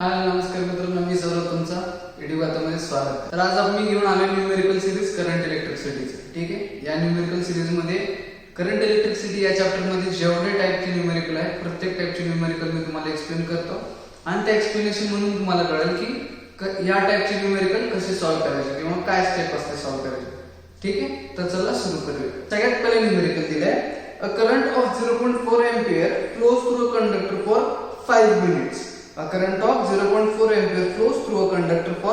हाय नमस्कार मित्रांनो, मी सौरभ तुमचा व्हिडिओ गातामध्ये स्वागत. तर आज मी घेऊन आलो न्यूमेरिकल सिरीज करंट इलेक्ट्रिसिटीचे. ठीक आहे, या न्यूमेरिकल सिरीज मध्ये करंट इलेक्ट्रिसिटी या चॅप्टर मध्ये जेवढे टाइपचे न्यूमेरिकल आहे प्रत्येक टाइपचे न्यूमेरिकल मी तुम्हाला एक्सप्लेन करतो आणि त्या एक्सप्लेनेशन म्हणून तुम्हाला कळेल की या टाइपचे न्यूमेरिकल कसे सॉल्व्ह करायचे किंवा काय स्टेप असते सॉल्व्ह करायचे. ठीक आहे, तर चला सुरू करूया. सगळ्यात पहिले न्यूमेरिकल दिलाय a current of 0.4 ampere flows through a conductor for 5 minutes. A current of 0.4 ampere flows through a conductor for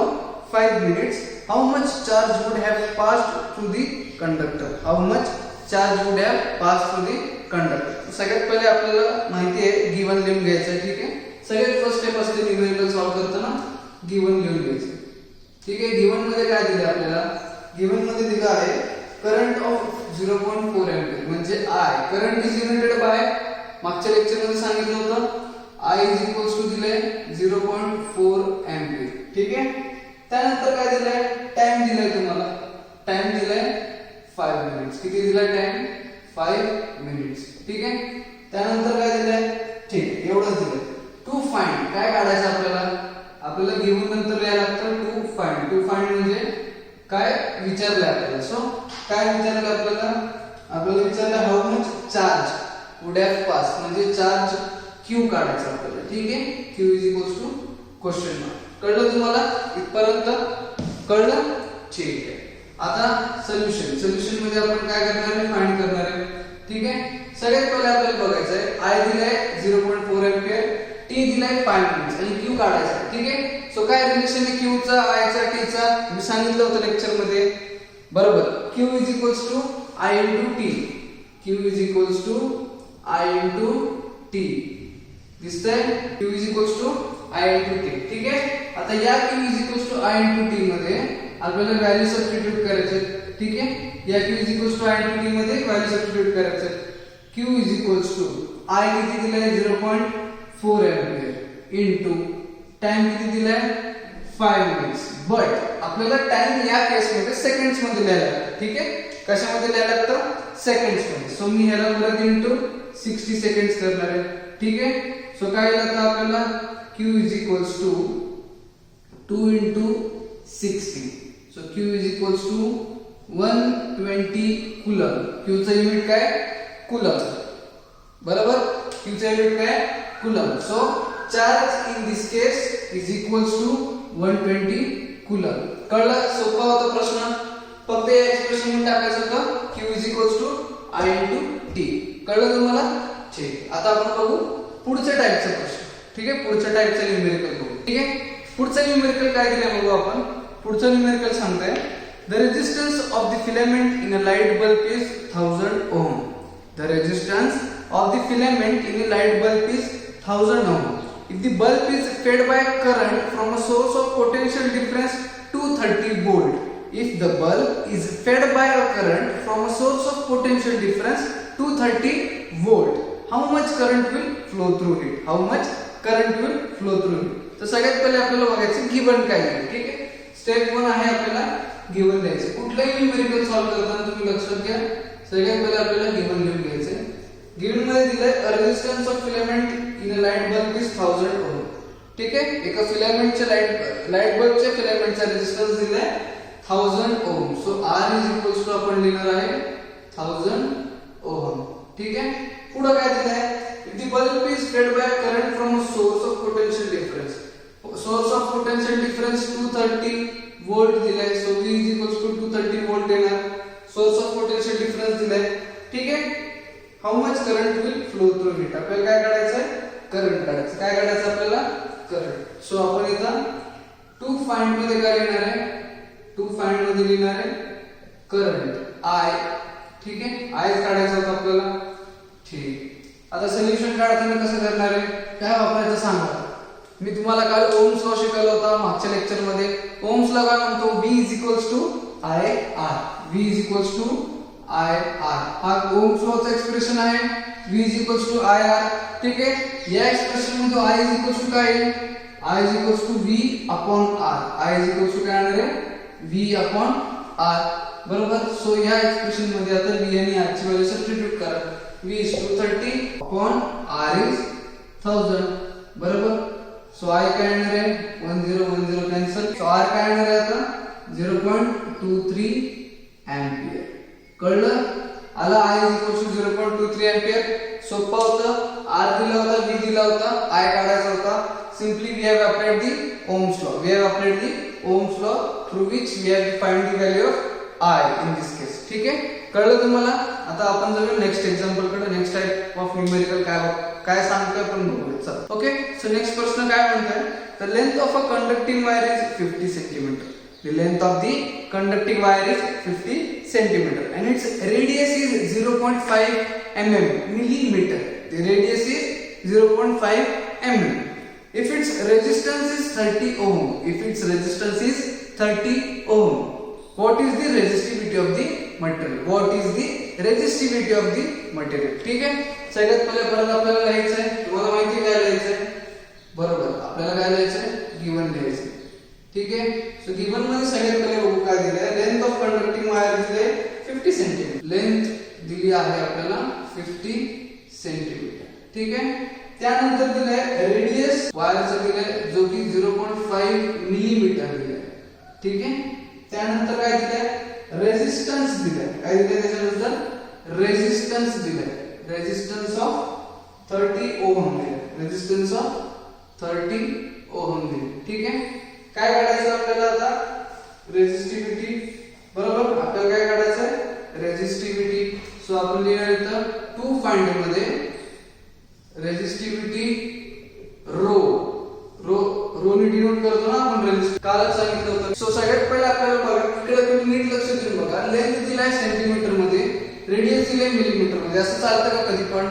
5 minutes. How much charge would have passed through the conductor? How much charge would have passed through the conductor? सगळ्यात पहिले आपल्याला माहिती आहे given लिहून घ्यायचं आहे. ठीक आहे, सगळ्यात फर्स्ट स्टेप असते न्यूमेरिकल सॉल्व्ह करताना गिवन लिहून घ्यायचं. ठीक आहे, गिवन मध्ये काय दिलं आपल्याला? गिवन मध्ये दिलं आहे करंट ऑफ 0.4 एम्पियर म्हणजे I. करंट इज युनिटेड बाय, मागच्या लेक्चर मध्ये सांगितलं होतं I is equals to दिलंय 0.4 एम्पियर. ठीक आहे, त्यानंतर काय दिलंय? टाइम दिलाय तुम्हाला. टाइम दिलाय 5 मिनिट्स. किती दिलाय टाइम? 5 मिनिट्स. ठीक आहे, त्यानंतर काय दिलंय? ठीक, एवढंच दिलंय. टू फाइंड, काय काढायचं आपल्याला गिव्हन नंतर लिहायला लागतं टू फाइंड. टू फाइंड म्हणजे काय विचारलंय आपल्याला. सो काय विचारलं आपल्याला विचारलं how much charge would have pass म्हणजे चार्ज Q काढायचा आपल्याला. ठीक आहे, Q is equals to question mark. कळलं तुम्हाला इथपर्यंत? कळलं? ठीक आहे. आता सोल्युशन मध्ये आपण काय करणार आहे? फाइंड करणार आहे. ठीक आहे, सगळ्यात पहिले आपल्याला बघायचं आहे I दिलाय 0.4 एम्पियर, T दिलाय 5 मिनिट्स आणि Q काढायचा. ठीक आहे, सो काय रिलेशन आहे Q चा, I चा, T चा? मी सांगितलं होतं लेक्चर मध्ये, बरोबर. Q is equals to I into T. Q is equals to I into T. दिसतंय? Q is equals to I into T. ठीक आहे, आता या Q is equals to I into T मध्ये आपल्याला व्हॅल्यू सबस्टिट्यूट करायचे. ठीक आहे, या Q is equals to I into T मध्ये व्हॅल्यू सबस्टिट्यूट करायचे. Q is equals to I किती दिलाय? 0.4 एम्पियर इनटू टाइम किती दिलाय? 5 मिनिट्स. बट आपल्याला टाइम या केस मध्ये सेकंड्स मध्ये लिहायला लागतं. ठीक आहे, कशामध्ये लिहायला लागतं? सेकंड्स मध्ये. सो मी ह्याला परत इनटू 60 सेकंड्स करणार आहे. ठीक आहे, सो काय लागतं आपल्याला? Q is equals to 2 into 60. So Q is equals to 120 coulomb. Q चं युनिट काय? कुलम. बरोबर, Q चं युनिट काय? Coulomb. So charge in this case is equals to 120 coulomb. कळलं? सोपा होता प्रश्न. फक्त या एक्सप्रेशन मध्ये टाकायचं होतं Q is equals to I into T. कळलं तुम्हाला? ठीक, आता आपण बघू पुढच्या टाइपचा प्रश्न. ठीक आहे, पुढच्या टाइपचा न्यूमेरिकल बघू. ठीक आहे, पुढचा न्यूमेरिकल काय दिलाय बघू आपण. पुढचा न्यूमेरिकल सांगताय the resistance of the filament in a light bulb is 1000 ohm. The resistance of the filament in a light bulb is 1000 ohm. If the bulb is fed by current from a source of potential difference 230 volt. If the bulb is fed by a current from a source of potential difference 230 volt. How much current will flow through it? How much current will flow through it? तर सगळ्यात पहिले आपल्याला बघायचं given काय आहे. ठीक आहे, step 1 आहे आपल्याला गिवन द्यायचं. कुठलाही न्यूमेरिकल सॉल्व्ह करताना तुम्ही लक्षात घ्या सगळ्यात पहिले आपल्याला गिवन लिहून घ्यायचं. गिवन मध्ये दिलंय a resistance of filament in a light bulb is 1000 ohm. ठीक आहे, एका फिलामेंटच्या लाइट बल्बच्या फिलामेंटचा रेजिस्टन्स दिलाय 1000 ohm. So R is equals to आपण लिहिणार आहे 1000 ओम. ठीक आहे, पुढे काय दिलंय? If the bulb is fed by current from a source of potential difference. Source of potential difference 230 volt दिलाय. So V is equals to 230 volt येणार. सोर्स ऑफ पोटेंशियल डिफरन्स दिलाय. ठीक आहे, how much current will flow through it. आपल्याला काय काढायचंय? Current काढायचं. काय काढायचं आपल्याला? करंट. सो आपण इथं टू फाइंड मध्ये काय लिहिणार आहे? टू फाइंड मध्ये लिहिणार आहे करंट I. ठीक आहे, I काढायचं होतं आपल्याला. ठीक, आता सोल्युशन काढताना कसं करणार आहे? काय वापरायचं सांगा. मी तुम्हाला काल ओम्स लॉ शिकवला होता मागच्या लेक्चर मध्ये. ओम्स लॉ काय म्हणतो? V is equals to IR. V is equals to IR. हा ओम्स लॉ चा एक्सप्रेशन आहे. V is equals to IR. ठीक आहे, या एक्सप्रेशन मध्ये I इज इक्वल्स टू काय आहे? I is equals to V upon R. I is equals to काय येणार आहे? V upon R. बरोबर. सो या एक्सप्रेशन मध्ये आता V आणि R ची व्हॅल्यू सबस्टिट्यूट करा. V is 230 upon R is 1000. बरोबर. सो I काय येणार आहे 1010 कॅन्सल. सो R काय येणार आहे आता 0.23 एंपियर. कळलं? आला I 0.23 एंपियर. सोपा होतं. R दिला होता, V दिला होता, I काढायचा होता. Simply we have applied the Ohm's law. We have applied the Ohm's law through which we have defined the value of I in this case. ठीक आहे? कळलं तुम्हाला? आता आपण जाऊया नेक्स्ट एक्झाम्पल कडे. नेक्स्ट टाइप ऑफ न्यूमेरिकल काय सांगतोय आपण बघूया. चला. ओके. सो नेक्स्ट प्रश्न काय म्हणतोय? The length of a conducting wire is 50 centimeter. The length of the conducting wire is 50 centimeter and its radius is 0.5 mm millimeter. The radius is 0.5 mm. If its resistance is 30 ohm, what is the resistivity of the material? ठीक आहे. सगळ्यात पहिले परत आपल्याला लिहायचं आहे. तुम्हाला माहिती काय लिहायचं आहे? बरोबर, आपल्याला काय लिहायचं आहे? गिवन लिहायचं आहे. ठीक आहे. सो गिवन मध्ये सगळ्यात पहिले बघू काय दिलंय. लेंथ ऑफ कंडक्टिंग वायर दिले 50 सेंटीमीटर. लेंथ दिली आहे आपल्याला 50 सेंटीमीटर. ठीक आहे. त्यानंतर दिलंय रेडियस वायरचं दिलंय जो की 0.5 मिलीमीटर दिलंय. ठीक आहे. त्यानंतर काय दिलंय? रेजिस्टन्स दिलंय. काय दिलंय त्याच्यानंतर? रेजिस्टन्स दिलंय. रेजिस्टन्स ऑफ 30 ओहम दिलंय. रेजिस्टन्स ऑफ 30 ओहम दिले. ठीक आहे. काय काढायचं आपल्याला आता? रेजिस्टिव्हिटी. बरोबर, आपल्याला काय काढायचं आहे? रेजिस्टिव्हिटी. सो आपण लिहिणार इथं टू फाइंड मध्ये रेजिस्टिव्हिटी रो ने डिनोट करतो ना आपण रेजिस्टिव्हिटी. कालच सांगितलं होतं. सो सगळ्यात पहिले आपल्याला बघा, इकडे तुम्ही नीट लक्ष देऊन बघा. लेंथ दिलाय सेंटीमीटर मध्ये, रेडियस दिलाय मिलीमीटर मध्ये. असं चालतं का कधी पण?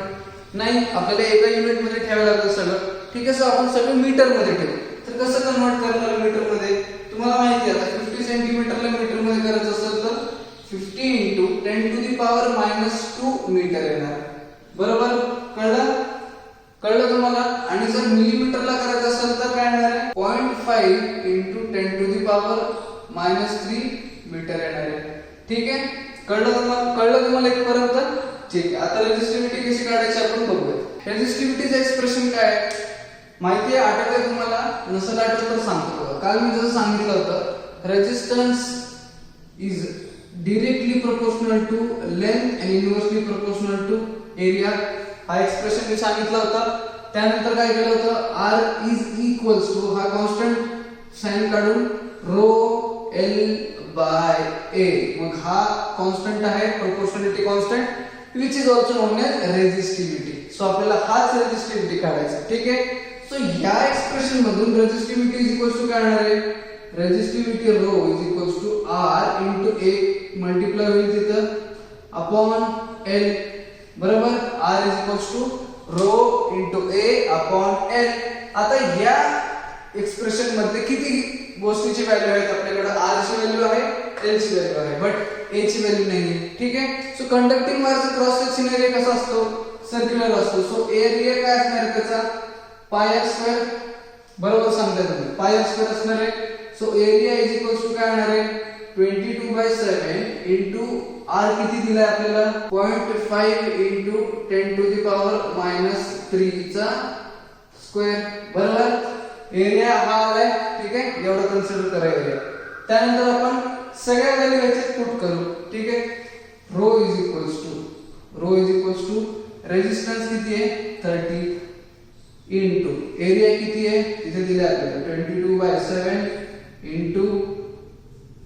नाही. आपल्याला एका युनिट मध्ये ठेवायला लागतं सगळं. ठीक आहे. सो आपण सगळं मीटर मध्ये ठेवू. तर कसं कन्वर्ट करणार मीटर मध्ये? तुम्हाला माहिती आहे आता 50 सेंटीमीटरला मीटर मध्ये करायचं असेल तर 50 × 10⁻² मीटर येणार. बरोबर? कळलं तुम्हाला? आणि जर मिलीमीटरला करायचं असेल तर काय येणार आहे? 0.5 × 10⁻³ मीटर येणार आहे. ठीक आहे. कळलं तुम्हाला इथपर्यंत? ठीक आहे. आता रेजिस्टिव्हिटी कशी काढायची आपण बघूया. रेजिस्टिव्हिटीचं एक्सप्रेशन काय आहे माहिती आहे? आठवतंय तुम्हाला? नसेल आठवत तर सांगतो. काल मी जसं सांगितलं होतं, resistance is directly proportional to length and inversely proportional to area. हा एक्सप्रेशन मी सांगितलं होतं. त्यानंतर काय केलं होतं? R is equals to हा कॉन्स्टंट साइन काढून रो L by A. मग हा कॉन्स्टंट आहे, proportionality constant, which is also known as resistivity. So आपल्याला हाच रेजिस्टिव्हिटी काढायचा. ठीक आहे. सो या एक्सप्रेशन मधून रेजिस्टिव्हिटी इज इक्वल्स टू काय येणार आहे? Resistivity rho is equals to R into A multiply होईल तिथं अपॉन L. बरोबर? R is equals to rho into A upon L. आता या एक्सप्रेशन मध्ये किती गोष्टीची व्हॅल्यू आहेत आपल्याकडे? R ची व्हॅल्यू आहे, L ची व्हॅल्यू आहे, बट A ची व्हॅल्यू नाहीये. ठीक आहे. सो कंडक्टिंग वायरचा क्रॉस सेक्शन एरिया कसा असतो? सर्क्युलर असतो. सो एरिया काय असणार त्याचा? πr². बरोबर सांगताय तुम्ही. πr² असणार आहे. So area is equals to काय येणार आहे? 22/7 into R किती दिलाय आपल्याला? 0.5 × 10⁻³ चा स्क्वेअर. बरोबर? एरिया हा आलाय. ठीक आहे. एवढं कन्सिडर करा एरिया. त्यानंतर आपण सगळ्या व्हॅल्यू याचे पुट करू. ठीक आहे. Rho is equals to resistance किती आहे? 30 into एरिया किती आहे? तिथे दिले आपल्याला 22/7 into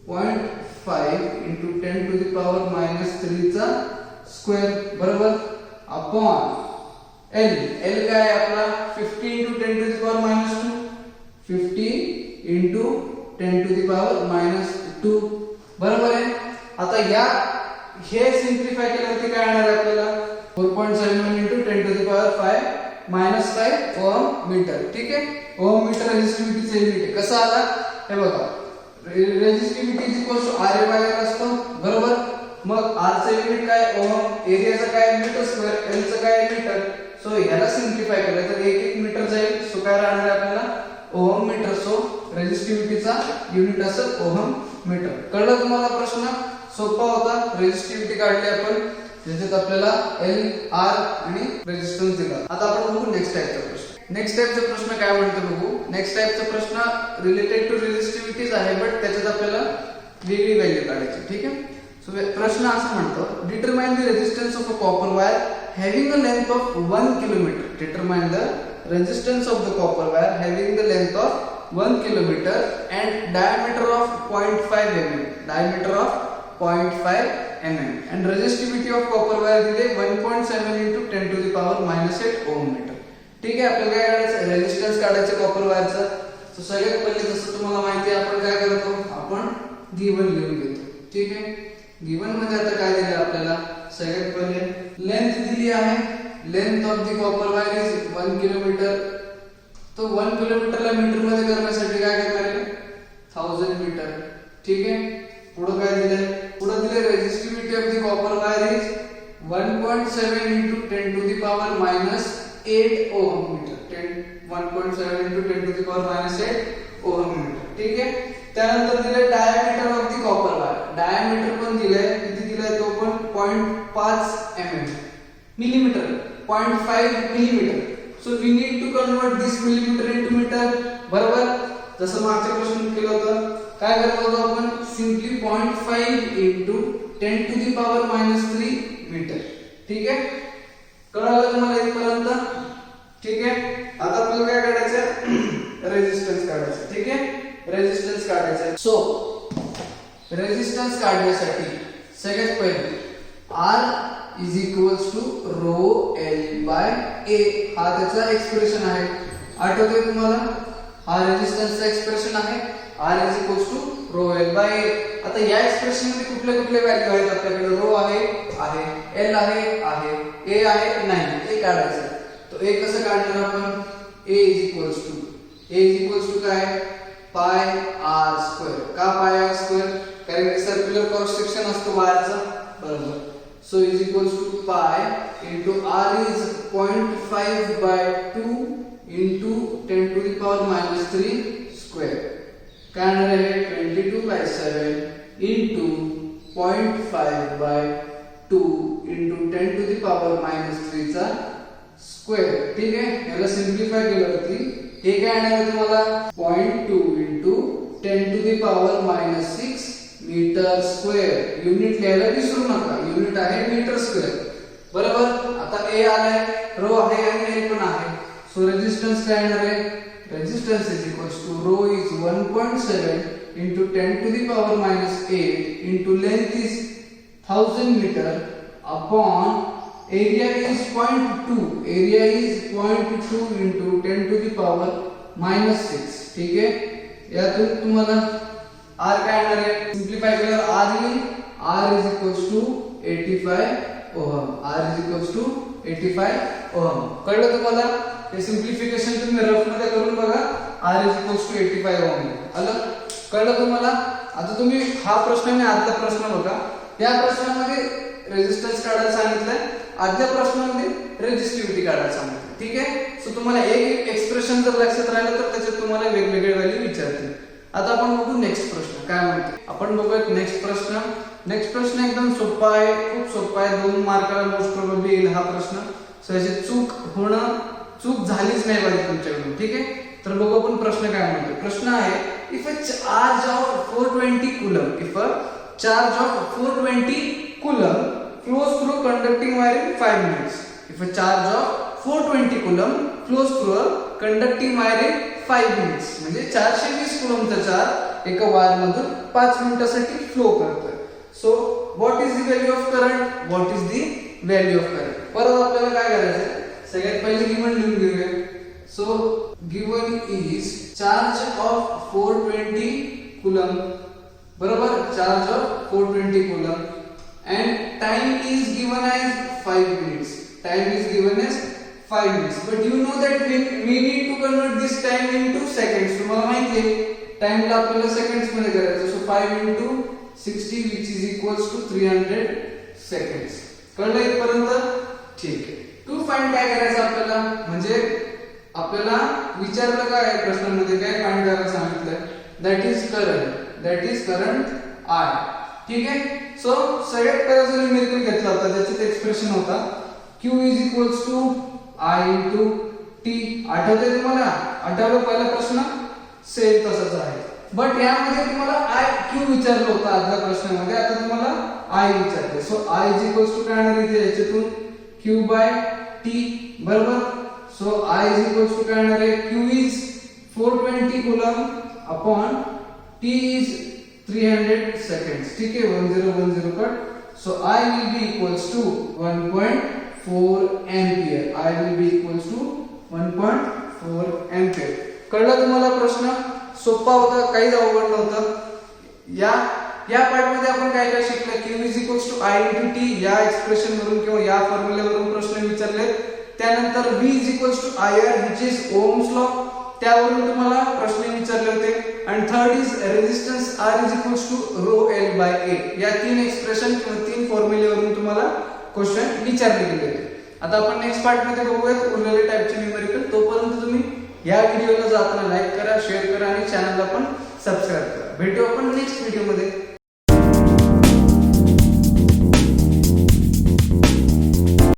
0.5 × 10⁻³ चा स्क्वेअर. बरोबर? अपॉन L काय आहे आपला? 50 × 10⁻². 50 × 10⁻². बरोबर आहे. आता हे सिम्प्लिफाय केल्यावरती काय येणार आहे आपल्याला? 4.71 × 10⁻⁵ ओहम मीटर. ठीक आहे. ओहम मीटर रेजिस्टिव्हिटीचे युनिट आहे. कसं आला? हे बघा, resistivity is equals to RA/L असतो. बरोबर? मग R चं युनिट काय? ओहम. एरियाचं काय? Metre square. L चं काय? मीटर. सो ह्याला सिम्प्लिफाय केलं तर 1 मीटर जाईल. सो काय राहणार आपल्याला? Ohm metre. सो रेजिस्टिव्हिटीचा युनिट असेल ओहम मीटर. कळलं तुम्हाला प्रश्न? सोपा होता. रेजिस्टिव्हिटी काढली आपण, त्याच्यात आपल्याला L, R आणि रेजिस्टन्स दिला. आता आपण बघू नेक्स्ट टाइपचा प्रश्न. नेक्स्ट टाइपचा प्रश्न काय म्हणतो बघू. नेक्स्ट टाइपचा प्रश्न रिलेटेड टू रेझिस्टिव्हिटीज आहे, बट त्याच्यात आपल्याला वेगळी व्हॅल्यू काढायची. ठीक आहे. सो प्रश्न असं म्हणतो, determine the resistance of a copper wire having a length of 1 kilometre. Determine the resistance of the copper wire having the length of 1 kilometre and diameter of 0.5 mm. Diameter of 0.5 mm and resistivity of copper wire दिले 1.7 into 10 to the power -8 ohm metre. ठीक आहे. आपल्याला काय काढायचं, resistance काढायचं copper वायरचा. So सगळ्यात पहिले जसं तुम्हाला माहिती आहे आपण काय करतो, आपण गिवन लिहून घेतो. ठीक आहे. गिवन मध्ये आता काय दिलं आपल्याला, सगळ्यात पहिले लेंथ दिली आहे. Length of the copper wire is 1 kilometre. तो 1 किलोमीटरला मीटर मध्ये करण्यासाठी काय करणार आहे, 1000 मीटर. ठीक आहे. पुढे काय दिलंय, पुढे दिले resistivity of the copper wire is 1.7 into 10 to the power -8 ohm metre. 1.7 into 10 to the power -8 ohm metre. ठीक आहे. त्यानंतर दिले diameter of the copper wire. Diameter पण दिलंय, किती दिलाय तो पण 0.5 mm millimetre, 0.5 millimetre. So we need to convert this millimetre into metre. बरोबर. जसं मागच्या प्रश्न केलं होतं, काय करत होतो आपण, simply 0.5 into 10 to the power -3 metre. ठीक आहे. कळलं तुम्हाला इथपर्यंत. ठीक आहे. आता आपल्याला काय काढायचं, रेझिस्टन्स काढायचं. ठीक आहे. रेझिस्टन्स काढायचं. सो रेझिस्टन्स काढण्यासाठी सगळ्यात पहिले R is equals to rho L by A, हा त्याचा एक्सप्रेशन आहे. आठवतंय तुम्हाला, हा रेझिस्टन्सचा एक्सप्रेशन आहे. R is equals to rho L by A. आता या एक्सप्रेशन मध्ये कुठले कुठले व्हॅल्यू आहेत आपल्याकडे, रो आहे, एल आहे, ए आहे, नाही, ए काढायचं. तो ए कसं काढणार आपण, ए इज इक्वल्स टू काय, पाय आर स्क्वेअर. का पाय आर स्क्वेअर, कारण की सर्क्युलर क्रॉस सेक्शन असतो वायरचा. बरोबर. So is equals to pi into r is 0.5/2 into 10 to the power -3 square. काय येणार आहे, 22/7 into 0.5/2 into 10 to the power -3 चा स्क्वेअर. ठीक आहे. याला सिंप्लिफाय केल्यावरती हे काय येणार आहे तुम्हाला, 0.2 into 10 to the power -6 metre square. Unit लिहायला विसरू नका, युनिट आहे मीटर स्क्वेअर. बरोबर. आता ए आलाय, रो आहे आणि एल पण आहे. सो रेझिस्टन्स काय येणार आहे, resistance is equals to rho is 1.7 into 10 to the power -8 into length is 1000 metre upon area is 0.2. area is 0.2 into 10 to the power -6. ठीक आहे. यातून तुम्हाला r काय येणार आहे, सिंप्लिफाय केल्यावर r येईल. r is equals to 85 ohm. r is equals to 85 ohm. कळलं तुम्हाला. हे सिंप्लिफिकेशन तुम्ही रफ मध्ये करून बघा. r is equals to 85 ohm आलं. कळलं तुम्हाला. आता तुम्ही हा प्रश्न आणि आजचा प्रश्न बघा. या प्रश्नामध्ये रेझिस्टन्स काढायला सांगितलंय, आजच्या प्रश्नामध्ये रेझिस्टिव्हिटी काढायला सांगितलं. ठीक आहे. सो तुम्हाला एक एक्सप्रेशन जर लक्षात राहिलं तर त्याच्यात तुम्हाला वेगवेगळे व्हॅल्यू विचारतील. आता आपण बघू नेक्स्ट प्रश्न काय म्हणते. आपण बघूयात नेक्स्ट प्रश्न. नेक्स्ट प्रश्न एकदम सोपा आहे, खूप सोपा आहे. 2 मार्काला मोस्ट प्रोबेबली येईल हा प्रश्न. सो याची चूक झालीच नाही पाहिजे तुमच्याकडून. ठीक आहे. तर बघू आपण प्रश्न काय म्हणतो. प्रश्न आहे, if a charge of 420 coulomb, if a charge of 420 coulomb flows through conducting wire in 5 minutes. If a charge of 420 coulomb flows through a conducting wire in 5 minutes. म्हणजे 420 कूलॉमचा चार्ज एका वायर मधून 5 मिनिटासाठी फ्लो करतोय. So what is the value of current, what is the value of current. परत आपल्याला काय करायचं, सगळ्यात पहिले गिवन लिहून घेऊया. So given is charge of 420 coulomb. बरोबर. Charge of 420 coulomb and time is given as 5 minutes. Time is given as 5 minutes. But you know that we need to convert this time into seconds. तुम्हाला माहिती आहे time ला आपल्याला seconds मध्ये करायचं. So 5 into 60 which is equals to 300 seconds. कळलं इथपर्यंत. ठीक आहे. टू फाइंड काय करायचं आपल्याला, म्हणजे आपल्याला विचारलं काय प्रश्नामध्ये, काय फाइंड करायला सांगितलंय, दॅट इज करंट I. ठीक आहे. सो सगळ्यात पहिला जो न्यूमेरिकल घेतला होता त्याच्यात एक्सप्रेशन होता Q is equals to I into T T. आठवतंय तुम्हाला? आठवलं पहिला प्रश्न? सेम तसाच आहे. बट यामध्ये तुम्हाला आय क्यू विचारलं होतं आधल्या प्रश्नामध्ये, आता तुम्हाला आय विचारले. So I is equals to काय येणार इथे याच्यातून क्यू बाय टी, बरोबर. So I is equals to काय येणार आहे, Q is 420 coulomb upon T is 300 seconds. ठीक आहे, 1010 cut. So I will be equals to 1.4 ampere. I will be equals to 1.4 ampere. कळलं तुम्हाला प्रश्न? सोपा होता, काहीच अवघड नव्हतं. या पार्ट मध्ये आपण काय काय शिकलं, Q is equals to I into T या एक्सप्रेशन वरून किंवा या फॉर्म्युलेवरून प्रश्न विचारले. त्यानंतर v is equals to I R which is Ohm's law, त्यावरून तुम्हाला प्रश्न विचारले होते. आणि third is resistance R is equals to rho L by A. या तीन एक्सप्रेशन किंवा तीन फॉर्म्युलेवरून तुम्हाला क्वेश्चन विचारले गेले होते. आता आपण नेक्स्ट पार्ट मध्ये बघूयात उरलेले टाइपचे न्यूमेरिकल. तोपर्यंत तुम्ही या व्हिडिओला जाताना लाईक करा, शेअर करा आणि चॅनलला पण सबस्क्राइब करा. भेटू आपण नेक्स्ट व्हिडिओ मध्ये.